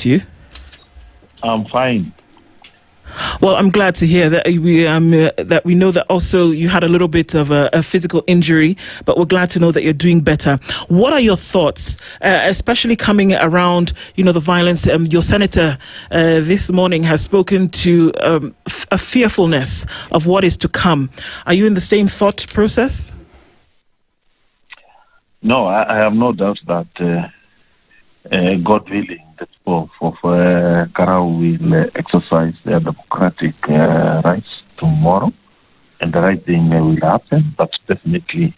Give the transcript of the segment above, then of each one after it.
with you? I'm fine. Well, I'm glad to hear that we know that also you had a little bit of a physical injury, but we're glad to know that you're doing better. What are your thoughts, especially coming around, the violence? Your senator this morning has spoken to a fearfulness of what is to come. Are you in the same thought process? No, I have no doubt that God willing, that for Karau will exercise their democratic rights tomorrow, and the right thing will happen. But definitely,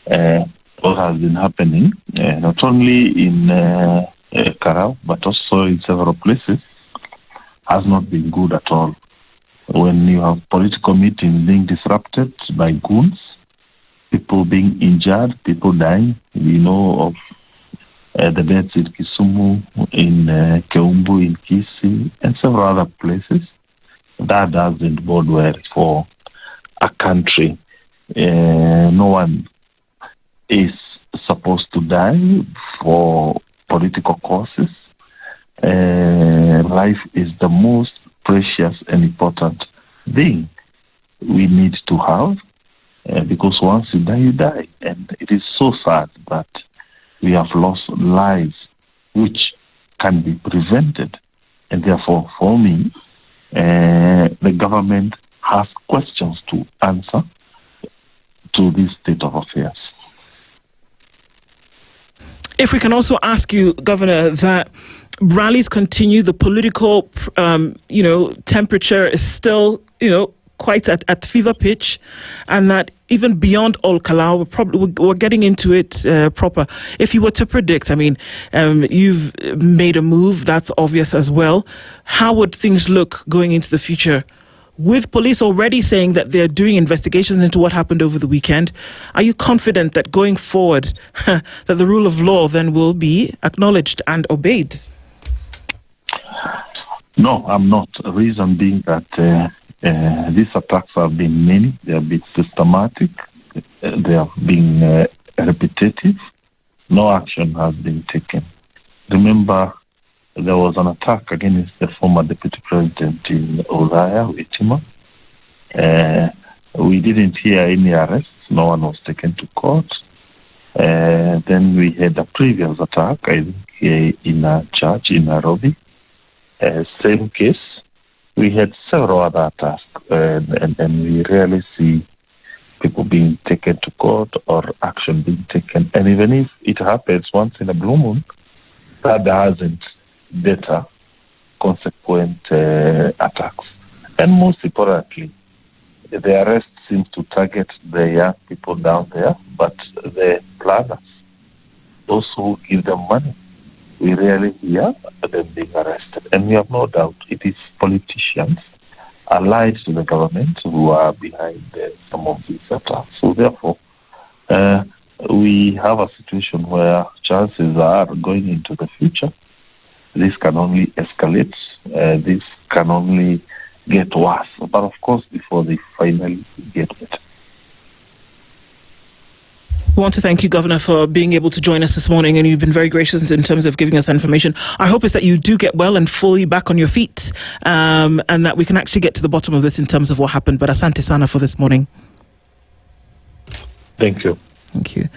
what has been happening, not only in Karau, but also in several places, has not been good at all. When you have political meetings being disrupted by goons, people being injured, people dying, we know of the deaths in Kisumu, in Keumbu, in Kisii, and several other places. That doesn't bode well for a country. No one is supposed to die for political causes. Life is the most precious and important thing we need to have, because once you die, you die. And it is so sad that we have lost lives which can be prevented. And therefore, for me, the government has questions to answer to this state of affairs. If we can also ask you, Governor, that rallies continue, the political, temperature is still, quite at fever pitch, and that even beyond Ol Kalou, we're getting into it proper. If you were to predict, you've made a move, that's obvious as well. How would things look going into the future? With police already saying that they're doing investigations into what happened over the weekend, are you confident that going forward, that the rule of law then will be acknowledged and obeyed? No, I'm not. The reason being that these attacks have been many, they have been systematic, they have been repetitive. No action has been taken. Remember, there was an attack against the former deputy president in Uzaya, Witima. We didn't hear any arrests. No one was taken to court. Then we had a previous attack, I think, in a church in Nairobi. Same case. We had several other attacks, and we rarely see people being taken to court or action being taken. And even if it happens once in a blue moon, that doesn't better consequent attacks. And most importantly, the arrest seems to target the young people down there, but the planners, those who give them money, we rarely hear them being arrested. And we have no doubt it is politicians allied to the government who are behind some of these attacks. So therefore, we have a situation where chances are going into the future, this can only escalate, this can only get worse. But of course, before they finally get better. We want to thank you, Governor, for being able to join us this morning, and you've been very gracious in terms of giving us information. Our hope is that you do get well and fully back on your feet, and that we can actually get to the bottom of this in terms of what happened. But asante sana for this morning. Thank you. Thank you.